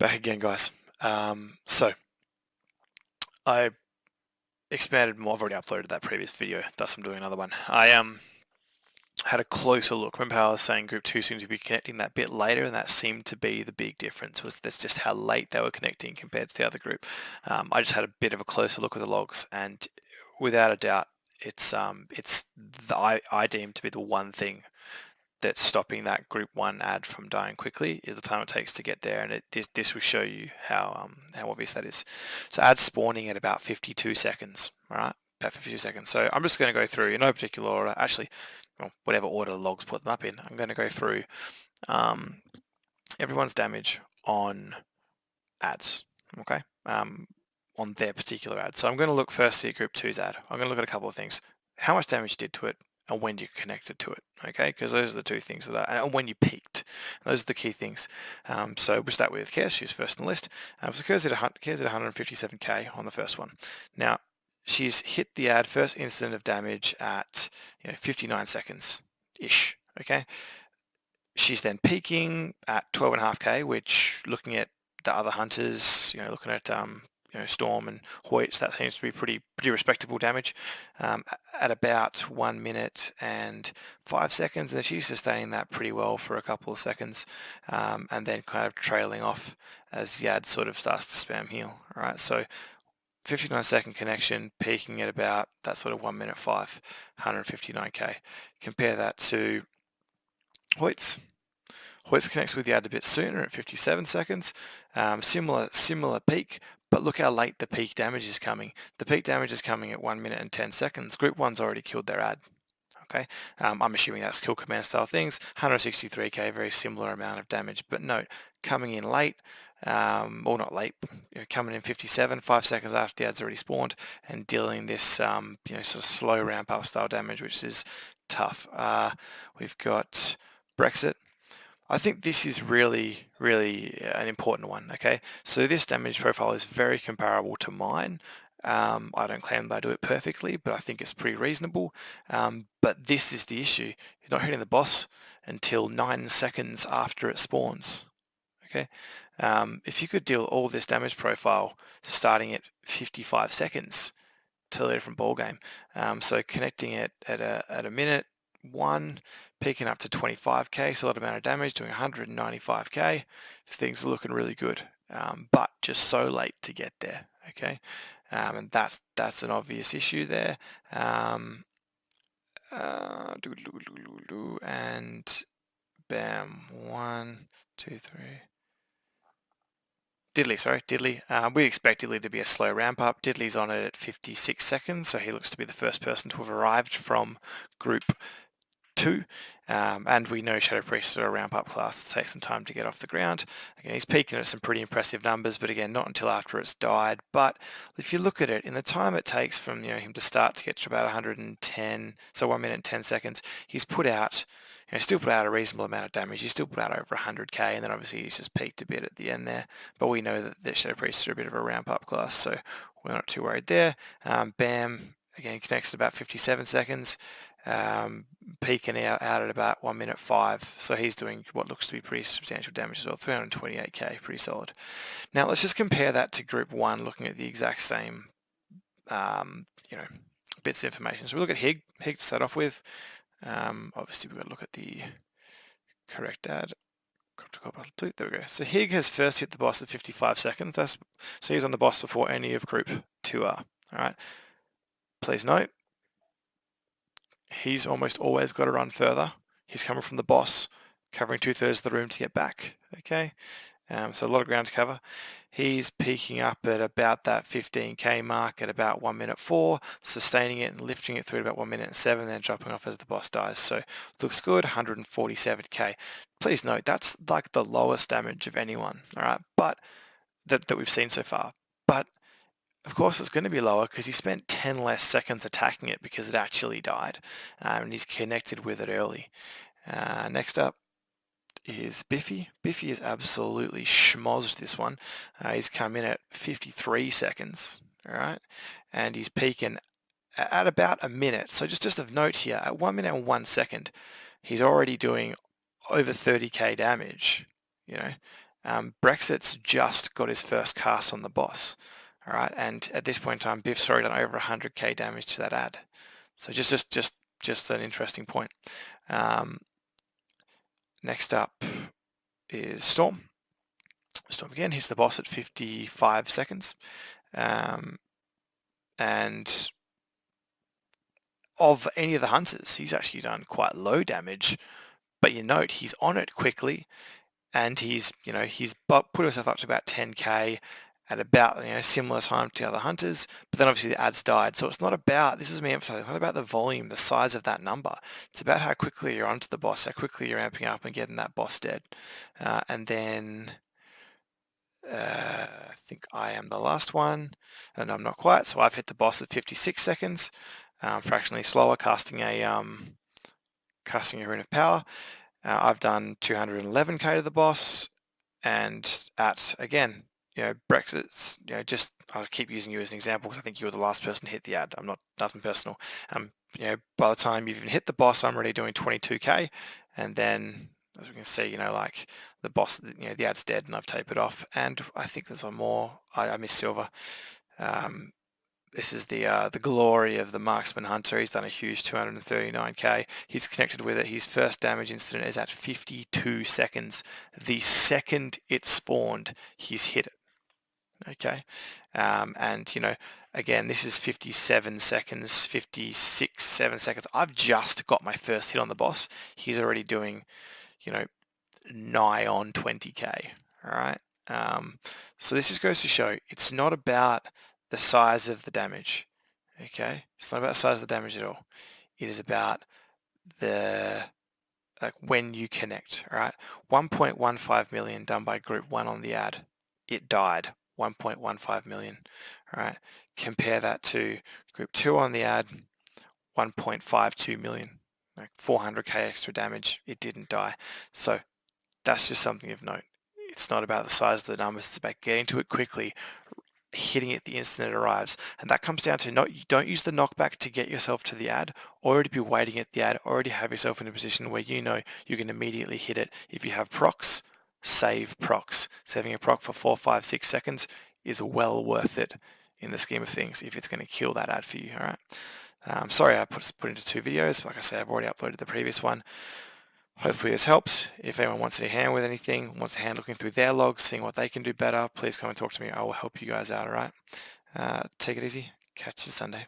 Back again, guys. So I expanded more. I've already uploaded that previous video, thus I'm doing another one. I had a closer look. Remember how I was saying Group 2 seemed to be connecting that bit later, and that seemed to be the big difference, was that's just how late they were connecting compared to the other group. I just had a bit of a closer look at the logs, and without a doubt, it's I deem to be the one thing that's stopping that group 1 ad from dying quickly is the time it takes to get there, and this will show you how obvious that is. So ads spawning at about 52 seconds, all right, about 52 seconds. So I'm just going to go through in no particular order, actually, well, whatever order the logs put them up in. I'm going to go through everyone's damage on ads, okay, on their particular ad. So I'm going to look first at Group 2's ad. I'm going to look at a couple of things. How much damage you did to it, and when you connected to it, okay? Because those are the two things that are, and when you peaked. Those are the key things. So we'll start with Kez. She's first on the list. So Kez at 157k on the first one. Now, she's hit the ad first instant of damage at 59 seconds-ish, okay? She's then peaking at 12.5k, which, looking at the other hunters, looking at Storm and Hoyts, that seems to be pretty respectable damage at about 1 minute and 5 seconds, and she's sustaining that pretty well for a couple of seconds, and then kind of trailing off as the ad sort of starts to spam heal. All right, so 59-second connection, peaking at about that sort of 1 minute 5, 159k. Compare that to Hoyts. Hoyts connects with the ad a bit sooner at 57 seconds, similar peak, but look how late the peak damage is coming. The peak damage is coming at 1 minute and 10 seconds. Group 1's already killed their ad. Okay, I'm assuming that's kill command style things. 163k, very similar amount of damage, but note, coming in late, or not late, coming in 57, 5 seconds after the ad's already spawned, and dealing this sort of slow ramp up style damage, which is tough. We've got Brexit. I think this is really an important one, okay? So this damage profile is very comparable to mine. I don't claim that I do it perfectly, but I think it's pretty reasonable. But this is the issue. You're not hitting the boss until 9 seconds after it spawns, okay? If you could deal all this damage profile starting at 55 seconds, totally different ball game. So connecting it at a minute 1, peaking up to 25k, so a lot amount of damage, doing 195k. Things are looking really good, but just so late to get there, okay? And that's an obvious issue there. And bam, 1, 2, 3. Diddley. We expect Diddley to be a slow ramp up. Diddley's on it at 56 seconds, so he looks to be the first person to have arrived from Group 2, and we know Shadow Priests are a ramp up class. It takes some time to get off the ground. Again, he's peaking at some pretty impressive numbers, but again, not until after it's died. But if you look at it, in the time it takes from him to start to get to about 110, so 1 minute and 10 seconds, he's put out, still put out a reasonable amount of damage. He's still put out over 100k, and then obviously he's just peaked a bit at the end there. But we know that the Shadow Priests are a bit of a ramp up class, so we're not too worried there. Bam, again, connects at about 57 seconds. Peaking out at about 1 minute 5, so he's doing what looks to be pretty substantial damage as well, 328k, pretty solid. Now let's just compare that to Group 1, looking at the exact same bits of information. So we look at Hig to start off with. Obviously we've got to look at the correct ad. There we go. So Hig has first hit the boss at 55 seconds. So he's on the boss before any of Group 2 are. All right. Please note, he's almost always got to run further. He's coming from the boss, covering 2/3 of the room to get back, okay? So a lot of ground to cover. He's peaking up at about that 15k mark at about 1 minute 4, sustaining it and lifting it through about 1 minute and 7, then dropping off as the boss dies. So looks good, 147k. Please note, that's like the lowest damage of anyone, all right? But that we've seen so far. But of course, it's going to be lower because he spent 10 less seconds attacking it because it actually died, and he's connected with it early. Next up is Biffy. Biffy is absolutely schmozzed this one. He's come in at 53 seconds, all right, and he's peaking at about a minute. So just of note here, at 1 minute and 1 second, he's already doing over 30k damage, Brexit's just got his first cast on the boss, all right, and at this point in time, Biff's already done over 100k damage to that ad. So just an interesting point. Next up is Storm. Storm again hits the boss at 55 seconds, and of any of the hunters, he's actually done quite low damage. But you note he's on it quickly, and he's put himself up to about 10k at about similar time to the other hunters. But then obviously the ads died, so it's not about, this is me emphasizing, it's not about the volume, the size of that number. It's about how quickly you're onto the boss, how quickly you're amping up and getting that boss dead. And then I think I am the last one, and I'm not quite. So I've hit the boss at 56 seconds, fractionally slower, casting a Rune of Power. I've done 211k to the boss, and at again, Brexit's, just I'll keep using you as an example because I think you were the last person to hit the ad. I'm not, nothing personal. By the time you've even hit the boss, I'm already doing 22k, and then as we can see, like the boss, the ad's dead, and I've taped it off. And I think there's one more. I missed Silver. This is the glory of the Marksman Hunter. He's done a huge 239k. He's connected with it. His first damage incident is at 52 seconds. The second it spawned, he's hit it. Okay, and again, this is 57 seconds, 56, 7 seconds. I've just got my first hit on the boss. He's already doing, nigh on 20k. All right. So this just goes to show it's not about the size of the damage. Okay, it's not about the size of the damage at all. It is about the when you connect. All right, 1.15 million done by Group 1 on the ad. It died. 1.15 million. All right, compare that to Group 2 on the ad. 1.52 million. Like 400k extra damage. It didn't die. So that's just something of note. It's not about the size of the numbers, it's about getting to it quickly, hitting it the instant it arrives. And that comes down to you don't use the knockback to get yourself to the ad, already be waiting at the ad, already have yourself in a position where you can immediately hit it. If you have procs, save procs. Saving a proc for 4, 5, 6 seconds is well worth it in the scheme of things if it's going to kill that ad for you, all right? Sorry I put into 2 videos. Like I say, I've already uploaded the previous one. Hopefully this helps. If anyone wants any hand with anything, wants a hand looking through their logs, seeing what they can do better, please come and talk to me. I will help you guys out, all right? Take it easy. Catch you Sunday.